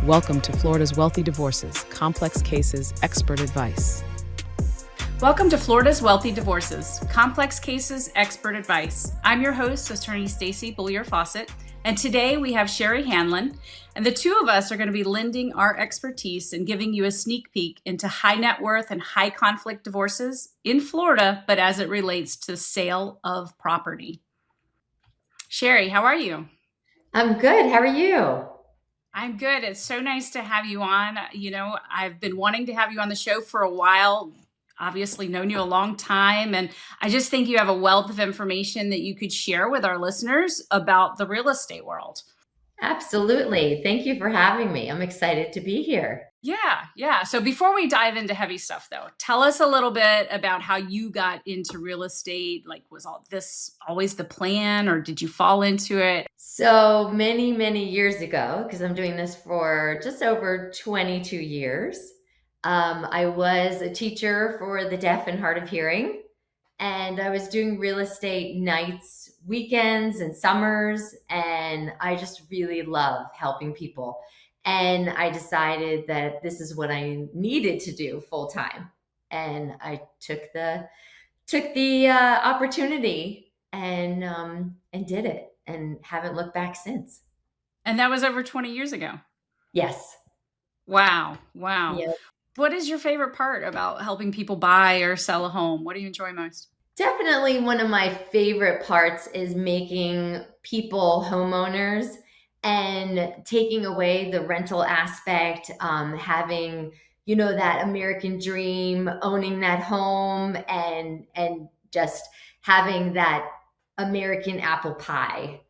Welcome to Florida's Wealthy Divorces, Complex Cases, Expert Advice. Welcome to Florida's Wealthy Divorces, Complex Cases, Expert Advice. I'm your host, attorney Stacy Beaulieu-Fawcett, and today we have Sherri Hanlon, and the two of us are going to be lending our expertise and giving you a sneak peek into high net worth and high conflict divorces in Florida, but as it relates to sale of property. Sherri, how are you? I'm good. How are you? I'm good. It's so nice to have you on. You know, I've been wanting to have you on the show for a while, obviously known you a long time. And I just think you have a wealth of information that you could share with our listeners about the real estate world. Absolutely. Thank you for having me. I'm excited to be here. Yeah. So before we dive into heavy stuff, though, tell us a little bit about how you got into real estate. Like, was all this always the plan, or did you fall into it? So many years ago, because I'm doing this for just over 22 years, I was a teacher for the deaf and hard of hearing, and I was doing real estate nights, weekends, and summers, and I just really love helping people. And I decided that this is what I needed to do full time, and I took the opportunity and did it, and haven't looked back since. And that was over 20 years ago. Yes. Wow. Yeah. What is your favorite part about helping people buy or sell a home? What do you enjoy most? Definitely one of my favorite parts is making people homeowners and taking away the rental aspect, having, that American dream, owning that home and just having that American apple pie,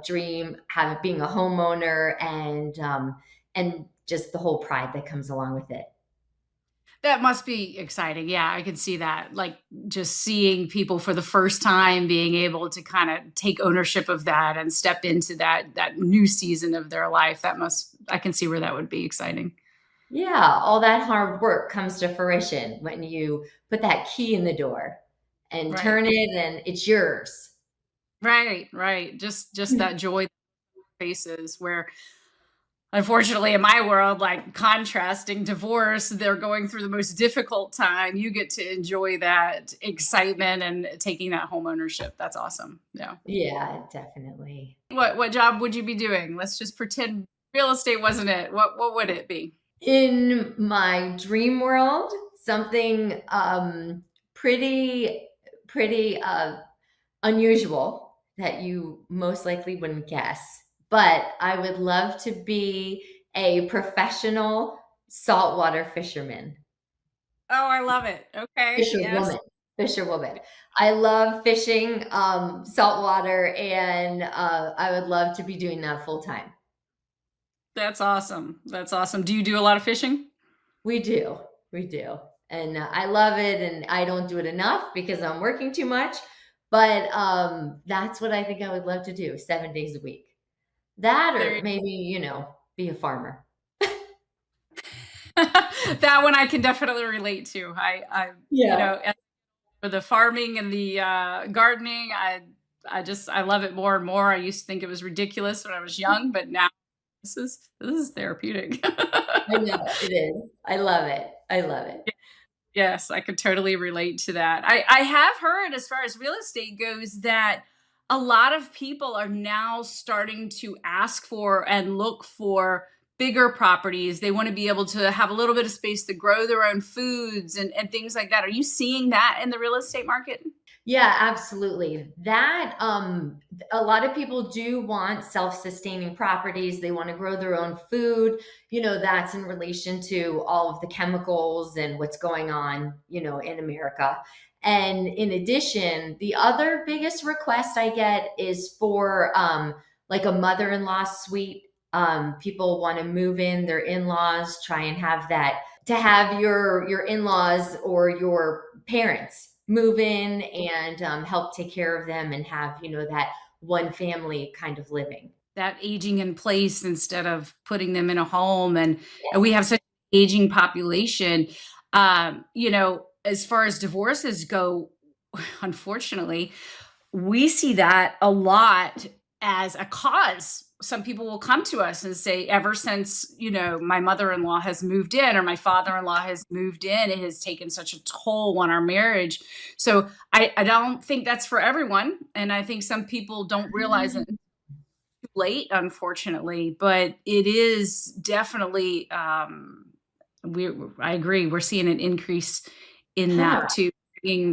dream, being a homeowner and just the whole pride that comes along with it. That must be exciting. Yeah, I can see that. Like just seeing people for the first time being able to kind of take ownership of that and step into that new season of their life. I can see where that would be exciting. Yeah, all that hard work comes to fruition when you put that key in the door and Right. turn it and it's yours. Right. Just that joy faces where unfortunately, in my world, like contrasting divorce, they're going through the most difficult time. You get to enjoy that excitement and taking that home ownership. That's awesome. Yeah. Yeah, definitely. What job would you be doing? Let's just pretend real estate wasn't it. What would it be? In my dream world, something pretty unusual that you most likely wouldn't guess. But I would love to be a professional saltwater fisherman. Oh, I love it. Okay. Yes. Fisherwoman. I love fishing saltwater, and I would love to be doing that full time. That's awesome. Do you do a lot of fishing? We do. And I love it, and I don't do it enough because I'm working too much. But that's what I think I would love to do 7 days a week. That or maybe, be a farmer. That one I can definitely relate to. For the farming and the gardening, I love it more and more. I used to think it was ridiculous when I was young, but now this is therapeutic. I know it is. I love it. Yes, I could totally relate to that. I have heard, as far as real estate goes, that a lot of people are now starting to ask for and look for bigger properties. They want to be able to have a little bit of space to grow their own foods and things like that. Are you seeing that in the real estate market? Yeah, absolutely. That a lot of people do want self-sustaining properties. They want to grow their own food. That's in relation to all of the chemicals and what's going on, in America. And in addition, the other biggest request I get is for like a mother-in-law suite. People want to move in their in-laws, try and have that, to have your in-laws or your parents move in and help take care of them and have, that one family kind of living. That aging in place instead of putting them in a home. And we have such an aging population. As far as divorces go, unfortunately, we see that a lot as a cause. Some people will come to us and say, ever since, my mother-in-law has moved in or my father-in-law has moved in, it has taken such a toll on our marriage. So I don't think that's for everyone. And I think some people don't realize it too late, unfortunately, but it is definitely, I agree. We're seeing an increase in Huh. that too,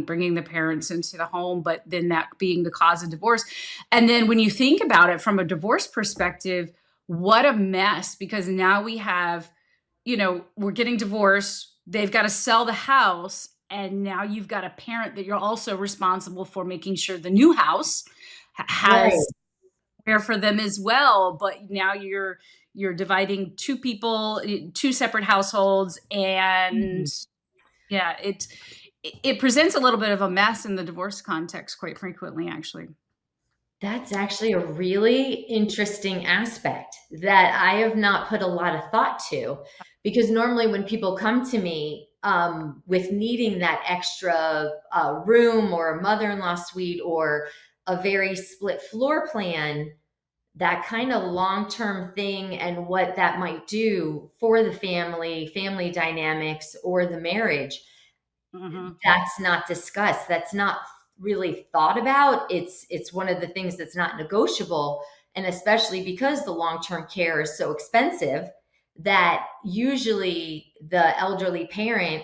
bringing the parents into the home, but then that being the cause of divorce. And then when you think about it from a divorce perspective, what a mess, because now we have, we're getting divorced. They've got to sell the house. And now you've got a parent that you're also responsible for making sure the new house Right. has where for them as well. But now you're dividing two people, two separate households, and Mhm. yeah, it presents a little bit of a mess in the divorce context quite frequently, actually. That's actually a really interesting aspect that I have not put a lot of thought to, because normally when people come to me with needing that extra room or a mother-in-law suite or a very split floor plan, that kind of long-term thing and what that might do for the family dynamics or the marriage, Hmm. that's not discussed. That's not really thought about. It's one of the things that's not negotiable. And especially because the long-term care is so expensive, that usually the elderly parent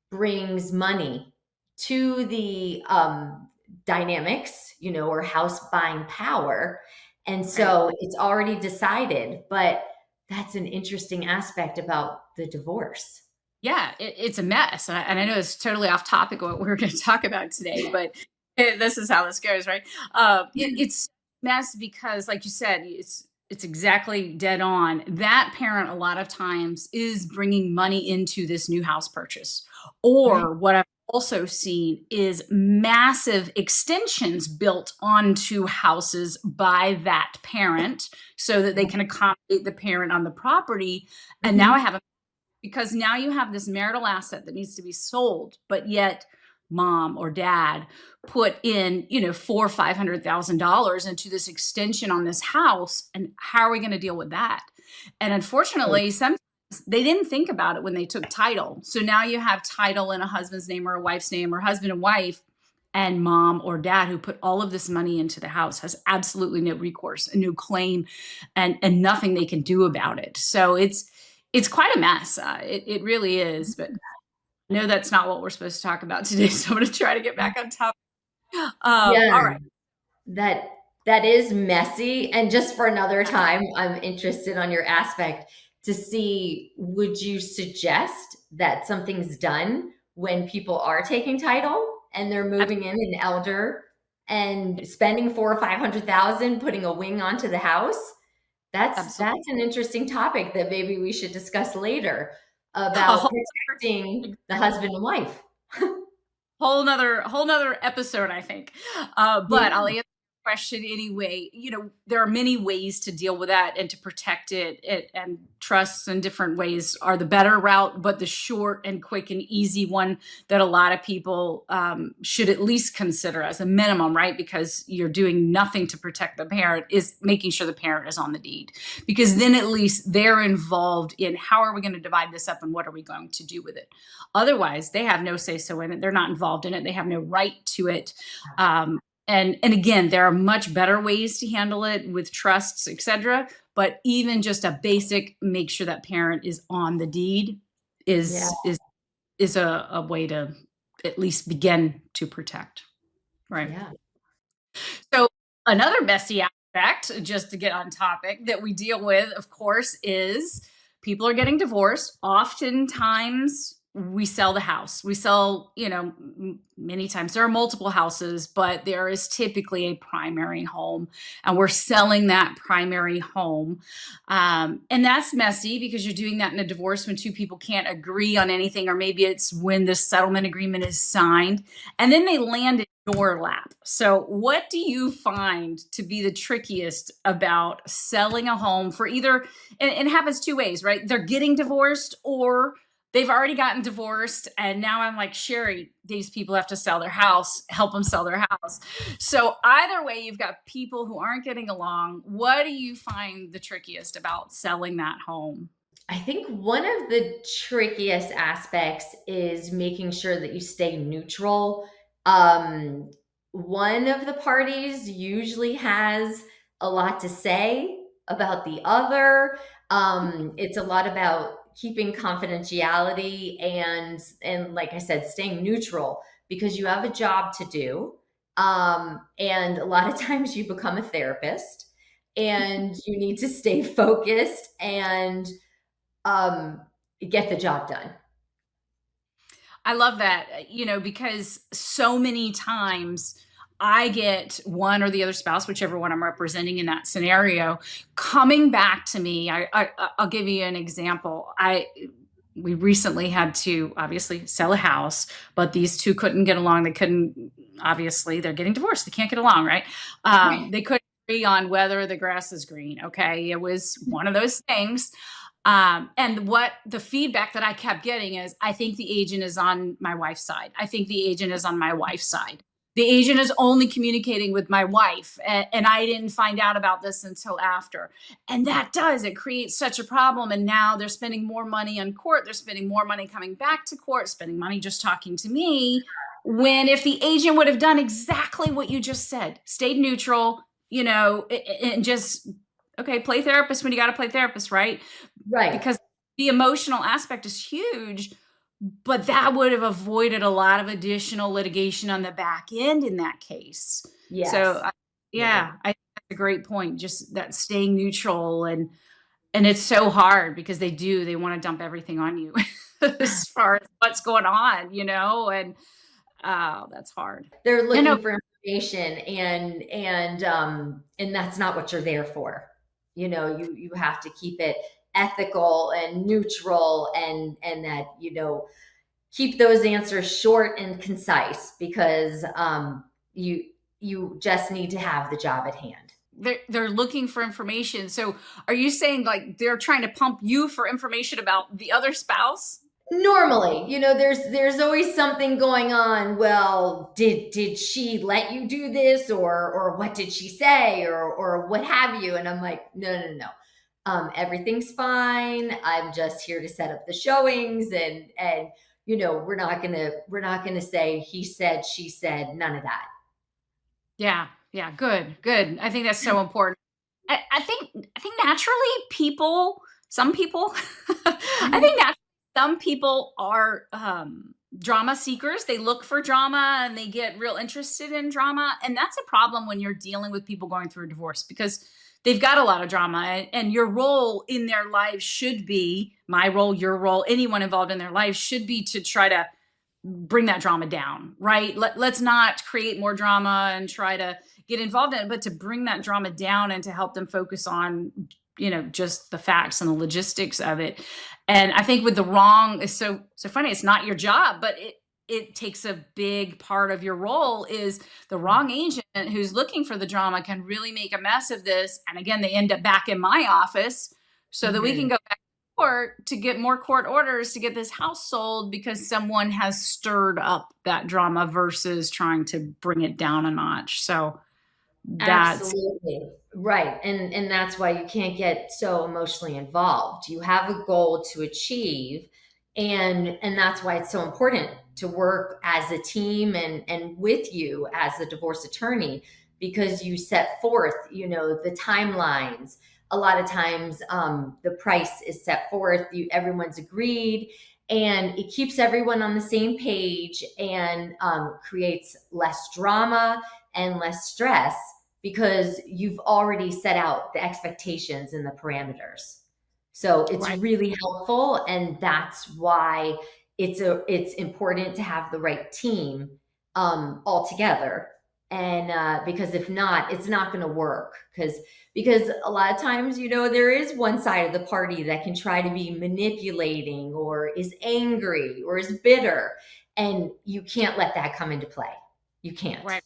brings money to the dynamics, or house buying power. And Right. so it's already decided, but that's an interesting aspect about the divorce. Yeah, it's a mess. And I know it's totally off topic of what we're going to talk about today, but this is how this goes, right? It's a mess because, like you said, it's exactly dead on. That parent, a lot of times, is bringing money into this new house purchase. Right. Or what I've also seen is massive extensions built onto houses by that parent so that they can accommodate the parent on the property. And now I Mhm. have a because now you have this marital asset that needs to be sold, but yet mom or dad put in, four or $500,000 into this extension on this house. And how are we going to deal with that? And unfortunately, sometimes they didn't think about it when they took title. So now you have title in a husband's name or a wife's name, or husband and wife, and mom or dad who put all of this money into the house has absolutely no recourse and no claim, and nothing they can do about it. So it's quite a mess. It really is. But I know that's not what we're supposed to talk about today. So I'm going to try to get back on top. All Yeah. right. That that is messy, and just for another time, I'm interested on your aspect to see, would you suggest that something's done when people are taking title and they're Ab- moving in an elder and spending 4 or 500,000 putting a wing onto the house? Absolutely. That's an interesting topic that maybe we should discuss later A about whole protecting the exactly. husband and wife. Whole nother episode, I think. But Yeah. I'll answer the question anyway. There are many ways to deal with that and to protect it, and trusts in different ways are the better route, but the short and quick and easy one that a lot of people should at least consider as a minimum, right? Because you're doing nothing to protect the parent, is making sure the parent is on the deed, because then at least they're involved in how are we going to divide this up and what are we going to do with it. Otherwise, they have no say so in it. They're not involved in it. They have no right to it. And again, there are much better ways to handle it with trusts, etc. But even just a basic make sure that parent is on the deed Yeah. is a way to at least begin to protect. Right. Yeah. So another messy aspect, just to get on topic, that we deal with, of course, is people are getting divorced. Oftentimes we sell the house. We sell, many times there are multiple houses, but there is typically a primary home, and we're selling that primary home. And that's messy because you're doing that in a divorce when two people can't agree on anything, or maybe it's when the settlement agreement is signed and then they land in your lap. So, what do you find to be the trickiest about selling a home for either, and it happens two ways, right? They're getting divorced, or they've already gotten divorced, and now I'm like, Sherri, these people have to sell their house, help them sell their house. So either way, you've got people who aren't getting along. What do you find the trickiest about selling that home? I think one of the trickiest aspects is making sure that you stay neutral. Um, One of the parties usually has a lot to say about the other. It's a lot about keeping confidentiality and like I said, staying neutral because you have a job to do. And a lot of times you become a therapist and you need to stay focused and um, get the job done. I love that, because so many times I get one or the other spouse, whichever one I'm representing in that scenario, coming back to me. I'll give you an example. We recently had to obviously sell a house, but these two couldn't get along. They couldn't, obviously, they're getting divorced. They can't get along, right? Right. They couldn't agree on whether the grass is green. Okay. It was one of those things. And what the feedback that I kept getting is, I think the agent is on my wife's side. I think the agent is on my wife's side. The agent is only communicating with my wife. And I didn't find out about this until after. And it creates such a problem. And now they're spending more money on court. They're spending more money coming back to court, spending money just talking to me. When if the agent would have done exactly what you just said, stayed neutral, and just, okay, play therapist when you got to play therapist, right? Right. Because the emotional aspect is huge, but that would have avoided a lot of additional litigation on the back end in that case. So, Yes. yeah, I think that's a great point. Just that staying neutral, and it's so hard because they want to dump everything on you as far as what's going on, and that's hard. They're I know. looking for information and that's not what you're there for. You have to keep it ethical and neutral and that, keep those answers short and concise because you just need to have the job at hand. They're looking for information. So are you saying like they're trying to pump you for information about the other spouse? Normally, there's always something going on. Well, did she let you do this, or what did she say, or what have you? And I'm like, no, no, no. Everything's fine. I'm just here to set up the showings, and we're not gonna say he said, she said, none of that. Yeah, yeah, good, good. I think that's so important. I think naturally some people, I Mhm. think naturally some people are drama seekers. They look for drama and they get real interested in drama, and that's a problem when you're dealing with people going through a divorce because they've got a lot of drama, and your role in their lives should be my role, your role, anyone involved in their lives should be to try to bring that drama down, right? Let's not create more drama and try to get involved in it, but to bring that drama down and to help them focus on, just the facts and the logistics of it. And I think with the wrong, it's so funny. It's not your job, but it takes a big part of your role. Is the wrong agent who's looking for the drama can really make a mess of this. And again, they end up back in my office so that we can Mhm. go back court to get more court orders to get this house sold because someone has stirred up that drama versus trying to bring it down a notch. So that's Absolutely. Right. And that's why you can't get so emotionally involved. You have a goal to achieve and that's why it's so important to work as a team and with you as a divorce attorney because you set forth, the timelines. A lot of times the price is set forth, everyone's agreed and it keeps everyone on the same page and creates less drama and less stress because you've already set out the expectations and the parameters. So it's right. really helpful, and that's why it's important to have the right team all together. And because if not, it's not going to work. Because a lot of times, there is one side of the party that can try to be manipulating or is angry or is bitter, and you can't let that come into play. You can't. Right.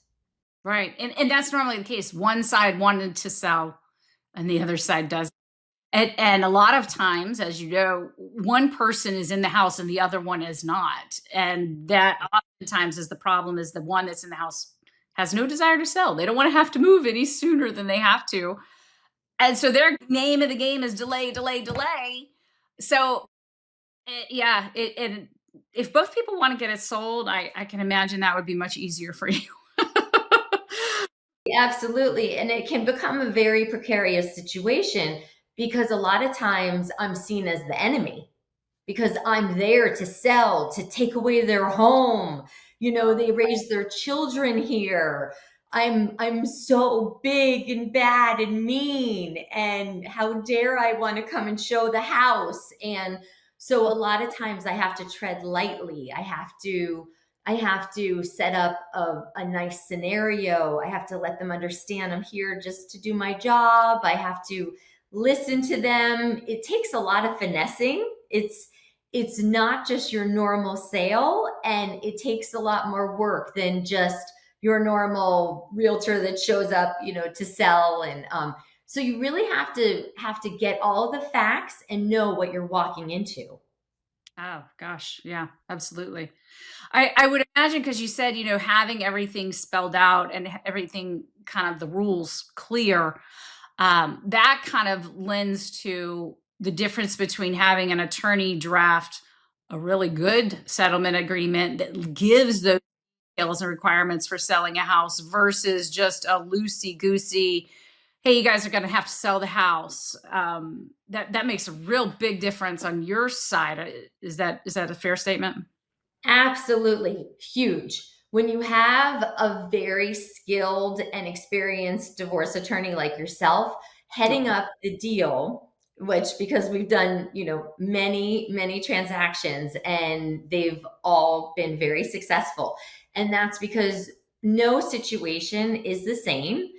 Right. And that's normally the case. One side wanted to sell and the other side doesn't. And a lot of times, as you know, one person is in the house and the other one is not. And that oftentimes is the problem, is the one that's in the house has no desire to sell. They don't want to have to move any sooner than they have to. And so their name of the game is delay, delay, delay. So yeah, and if both people want to get it sold, I can imagine that would be much easier for you. Absolutely. And it can become a very precarious situation because a lot of times I'm seen as the enemy because I'm there to sell, to take away their home. They raise their children here. I'm so big and bad and mean, and how dare I want to come and show the house. And so a lot of times I have to tread lightly. I have to set up a nice scenario. I have to let them understand I'm here just to do my job. I have to listen to them. It takes a lot of finessing. It's not just your normal sale, and it takes a lot more work than just your normal realtor that shows up, to sell. And so you really have to get all the facts and know what you're walking into. Oh gosh, yeah, absolutely. I would imagine, because you said, having everything spelled out and everything kind of the rules clear, that kind of lends to the difference between having an attorney draft a really good settlement agreement that gives those details and requirements for selling a house versus just a loosey goosey, hey, you guys are going to have to sell the house. That makes a real big difference on your side. Is that a fair statement? Absolutely huge. When you have a very skilled and experienced divorce attorney like yourself heading up the deal, which, because we've done, many, many transactions and they've all been very successful. And that's because no situation is the same.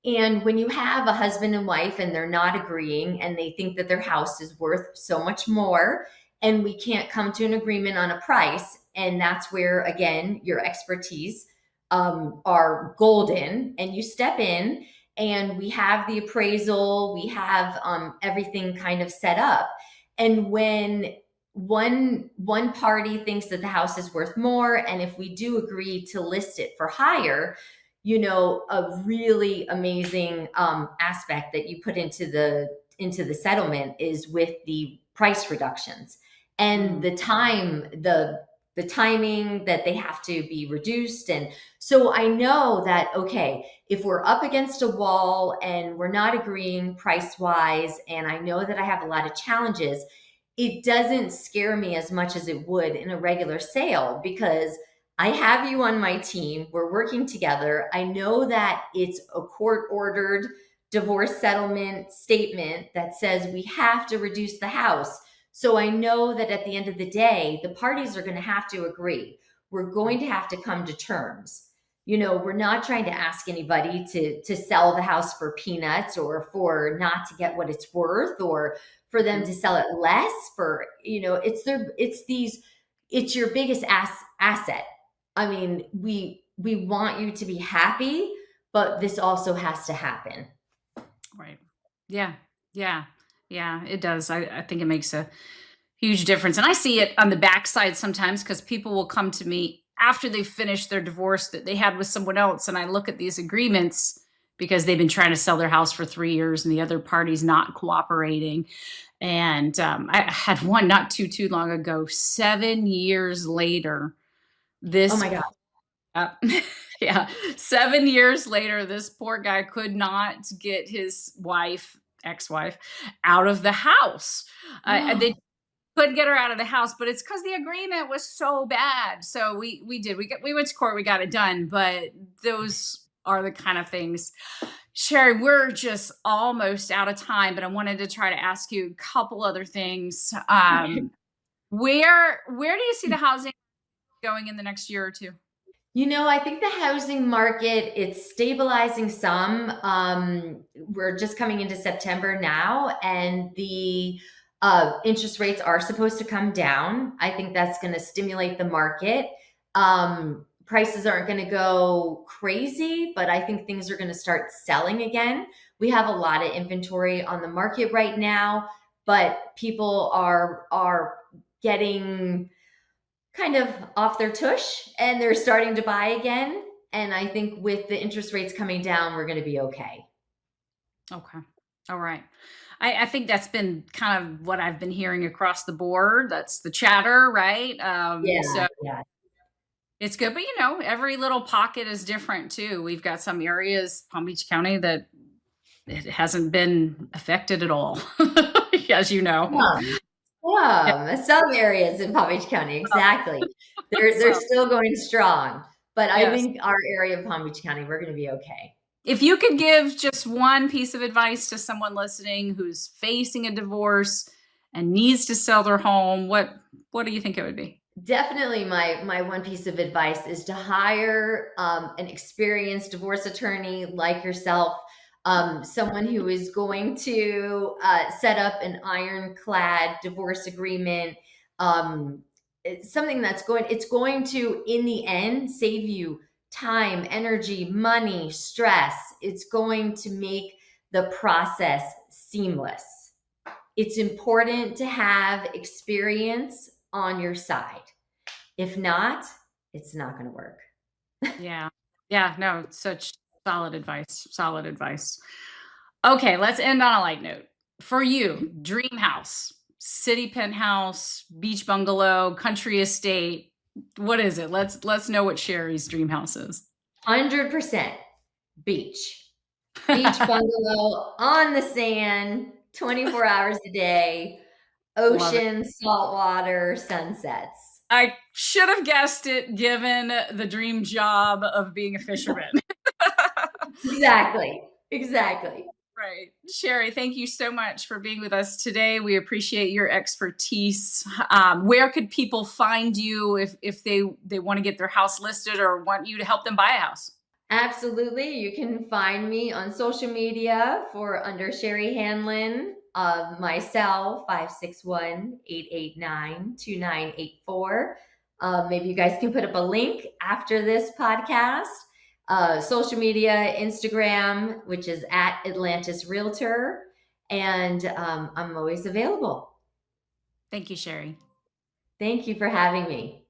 And when you have a husband and wife and they're not agreeing and they think that their house is worth so much more, and we can't come to an agreement on a price, and that's where, again, your expertise are golden, and you step in and we have the appraisal, we have everything kind of set up. And when one party thinks that the house is worth more, and if we do agree to list it for higher, a really amazing aspect that you put into the settlement is with the price reductions and the timing that they have to be reduced. And so I know that, okay, if we're up against a wall and we're not agreeing price wise, and I know that I have a lot of challenges, it doesn't scare me as much as it would in a regular sale, because I have you on my team. We're working together. I know that it's a court ordered divorce settlement statement that says we have to reduce the house. So I know that at the end of the day, the parties are going to have to agree. We're going to have to come to terms. We're not trying to ask anybody to sell the house for peanuts, or for not to get what it's worth, or for them to sell it less for, it's your biggest asset. I mean, we want you to be happy, but this also has to happen. Right. Yeah. Yeah. Yeah. It does. I think it makes a huge difference. And I see it on the backside sometimes, because people will come to me after they've finished their divorce that they had with someone else. And I look at these agreements because they've been trying to sell their house for 3 years and the other party's not cooperating. And I had one not too long ago, 7 years later, Oh this my God. uh, yeah, 7 years later, this poor guy could not get his ex-wife, out of the house. They couldn't get her out of the house, but it's because the agreement was so bad. So we went to court, we got it done. But those are the kind of things. Sherri, we're just almost out of time, but I wanted to try to ask you a couple other things. Where do you see the housing going in the next year or two? I think the housing market, it's stabilizing some. We're just coming into September now, and the interest rates are supposed to come down. I think that's going to stimulate the market. Prices aren't going to go crazy, but I think things are going to start selling again, We have a lot of inventory on the market right now, but people are getting kind of off their tush and they're starting to buy again. And I think with the interest rates coming down, we're going to be okay. Okay. All right. I think that's been kind of what I've been hearing across the board. That's the chatter, right? So Yeah. it's good. But, every little pocket is different too. We've got some areas, Palm Beach County, that it hasn't been affected at all, as you know. Some areas in Palm Beach County, exactly. They're still going strong, but I think our area of Palm Beach County, we're going to be okay. If you could give just one piece of advice to someone listening who's facing a divorce and needs to sell their home, what do you think it would be? Definitely my one piece of advice is to hire an experienced divorce attorney like yourself, someone who is going to set up an ironclad divorce agreement, something it's going to, in the end, save you time, energy, money, stress. It's going to make the process seamless. It's important to have experience on your side. If not, it's not going to work. Yeah. No, such solid advice. Solid advice. Okay, let's end on a light note. For you, dream house, city penthouse, beach bungalow, country estate. What is it? Let's know what Sherri's dream house is. 100% beach. Beach bungalow on the sand, 24 hours a day, ocean, salt water, sunsets. I should have guessed it given the dream job of being a fisherman. Exactly. Right. Sherri, thank you so much for being with us today. We appreciate your expertise. Where could people find you if they want to get their house listed or want you to help them buy a house? Absolutely. You can find me on social media under Sherri Hanlon, my cell 561-889-2984. Maybe you guys can put up a link after this podcast. Social media, Instagram, which is at Atlantis Realtor. And I'm always available. Thank you, Sherri. Thank you for having me.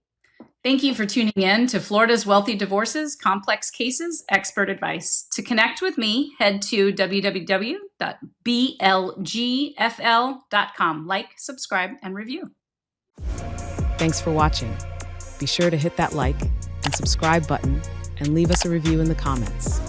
Thank you for tuning in to Florida's Wealthy Divorces, Complex Cases, Expert Advice. To connect with me, head to www.blgfl.com. Like, subscribe, and review. Thanks for watching. Be sure to hit that like and subscribe button and leave us a review in the comments.